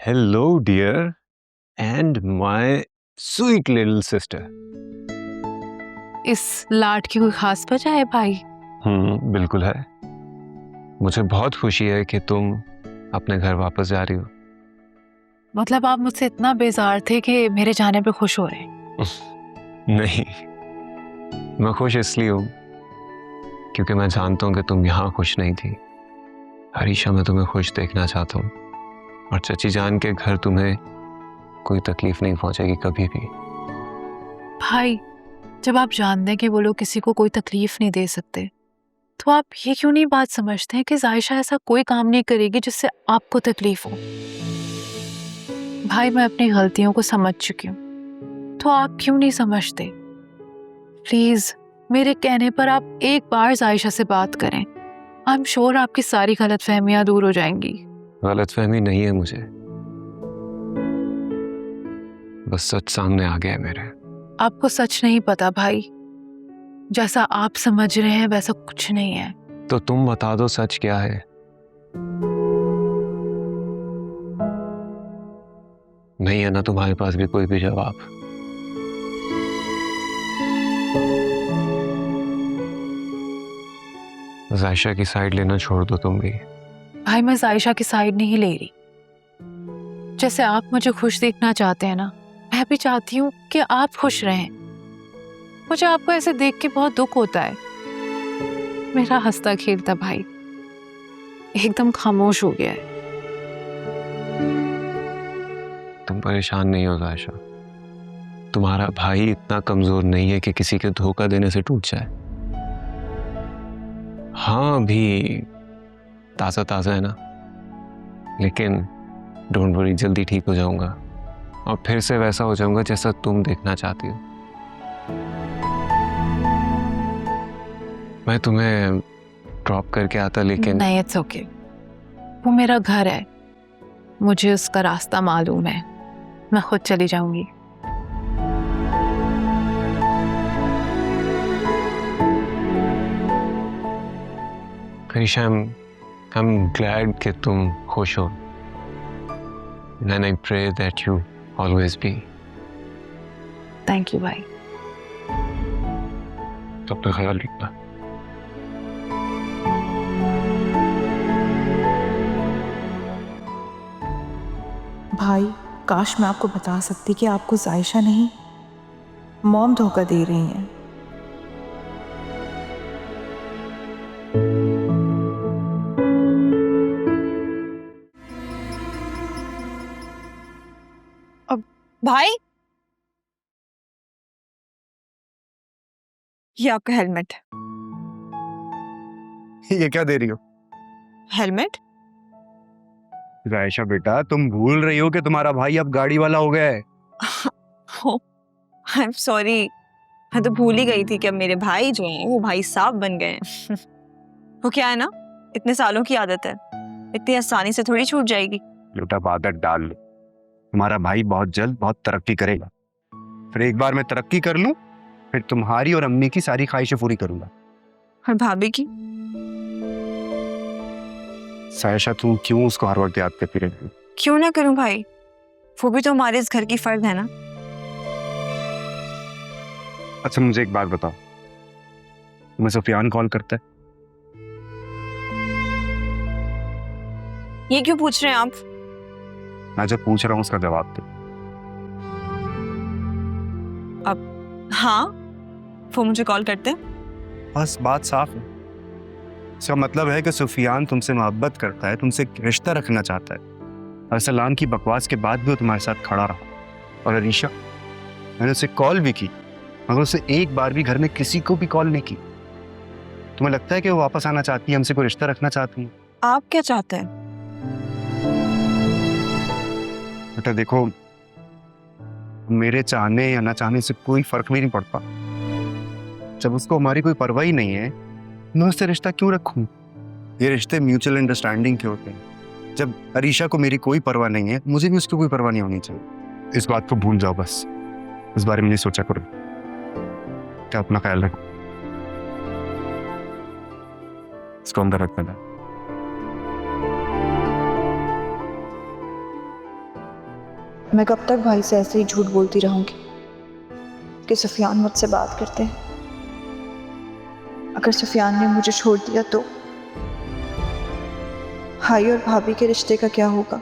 Hello, dear, and my sweet little sister. इस लाड की कोई खास वजह है भाई? बिल्कुल है। मुझे बहुत खुशी है कि तुम अपने घर वापस जा रही हो। मतलब आप मुझसे इतना बेजार थे कि मेरे जाने पे खुश हो रहे हैं? नहीं, मैं खुश इसलिए हूँ क्योंकि मैं जानता हूँ कि तुम यहाँ खुश नहीं थी। हरीशा, मैं तुम्हें खुश देखना चाहता हूँ और चची जान के घर तुम्हें कोई तकलीफ नहीं पहुंचेगी कभी भी। भाई, जब आप जानते हैं कि वो लोग किसी को कोई तकलीफ नहीं दे सकते, तो आप ये क्यों नहीं बात समझते हैं कि जायशा ऐसा कोई काम नहीं करेगी जिससे आपको तकलीफ हो? भाई, मैं अपनी गलतियों को समझ चुकी हूँ, तो आप क्यों नहीं समझते? प्लीज, मेरे कहने पर आप एक बार जायशा से बात करें। आई एम श्योर आपकी सारी गलतफहमियां दूर हो जाएंगी। गलतफहमी नहीं है मुझे, बस सच सामने आ गया है मेरे। आपको सच नहीं पता भाई, जैसा आप समझ रहे हैं वैसा कुछ नहीं है। तो तुम बता दो सच क्या है। नहीं है ना तुम्हारे पास भी कोई भी जवाब? जायशा की साइड लेना छोड़ दो तुम भी। भाई, मैं जायशा की साइड नहीं ले रही। जैसे आप मुझे खुश देखना चाहते हैं ना, मैं भी चाहती हूँ कि आप खुश रहें। मुझे आपको ऐसे देख के बहुत दुख होता है। मेरा हंसता खेलता भाई एकदम खामोश हो गया है। तुम परेशान नहीं हो जायशा, तुम्हारा भाई इतना कमजोर नहीं है कि किसी के धोखा देने से टूट जाए। हाँ, अभी ताजा ताजा है ना, लेकिन डोंट वरी, जल्दी ठीक हो जाऊंगा और फिर से वैसा हो जाऊंगा जैसा तुम देखना चाहती हो। मैं तुम्हें ड्रॉप करके आता, लेकिन नहीं, इट्स ओके। वो मेरा घर है, मुझे उसका रास्ता मालूम है। मैं खुद चली जाऊंगी। हरीशा, I'm glad कि तुम खुश हो, and I pray that you always be. Thank you भाई। तो अपना ख्याल रखना। भाई, काश मैं आपको बता सकती कि आपको जायशा नहीं, मॉम धोखा दे रही हैं। भाई, ये आपका हेलमेट। ये क्या दे रही हो? हेलमेट? रायशा बेटा, तुम भूल रही हो कि तुम्हारा भाई अब गाड़ी वाला हो गया है। आई एम सॉरी, मैं तो भूल ही गई थी कि अब मेरे भाई जो हैं वो भाई साहब बन गए हैं। वो क्या है ना, इतने सालों की आदत है, इतनी आसानी से थोड़ी छूट जाएगी। बेटा, आदत डाल लो, तुम्हारा भाई बहुत जल्द बहुत तरक्की करेगा। फिर एक बार मैं तरक्की कर लूं, फिर तुम्हारी और अम्मी की सारी ख्वाहिशें पूरी करूंगा। और भाभी की? सायशा, तुम क्यों उसको हर वक्त याद करती रहती हो? क्यों ना करूं भाई, वो भी तो हमारे इस घर की फर्द है ना। अच्छा, मुझे एक बात बताओ, तुम्हें सुफियान कॉल करता है? ये क्यों पूछ रहे हैं आप? मैं जो पूछ रहा हूँ उसका जवाब दो। अब हाँ, वो मुझे कॉल करते हैं। बस बात साफ है। इसका मतलब है कि सुफियान तुमसे मोहब्बत करता है, तुमसे रिश्ता रखना चाहता है। अरसलान की बकवास के बाद भी वो तुम्हारे साथ खड़ा रहा। और अरीशा, मैंने उसे कॉल भी की, मगर उसे एक बार भी घर में किसी को भी कॉल नहीं की। तुम्हें लगता है कि वो वापस आना चाहती है, हमसे कोई रिश्ता रखना चाहती है? आप क्या चाहते हैं? बेटा देखो, मेरे चाहने या ना चाहने से कोई फर्क भी नहीं पड़ता। जब उसको हमारी कोई परवाह ही नहीं है, मैं उससे रिश्ता क्यों रखूं? ये रिश्ते म्यूचुअल अंडरस्टैंडिंग के होते हैं। जब अरीशा को मेरी कोई परवाह नहीं है, मुझे भी उसकी कोई परवाह नहीं होनी चाहिए। इस बात को भूल जाओ, बस इस बारे में नहीं सोचा करो। क्या अपना ख्याल रखो। इसको अंदर रख देना। मैं कब तक भाई से ऐसे ही झूठ बोलती रहूंगी कि सुफियान मुझसे बात करते हैं। अगर सुफियान ने मुझे छोड़ दिया तो भाई और भाभी के रिश्ते का क्या होगा?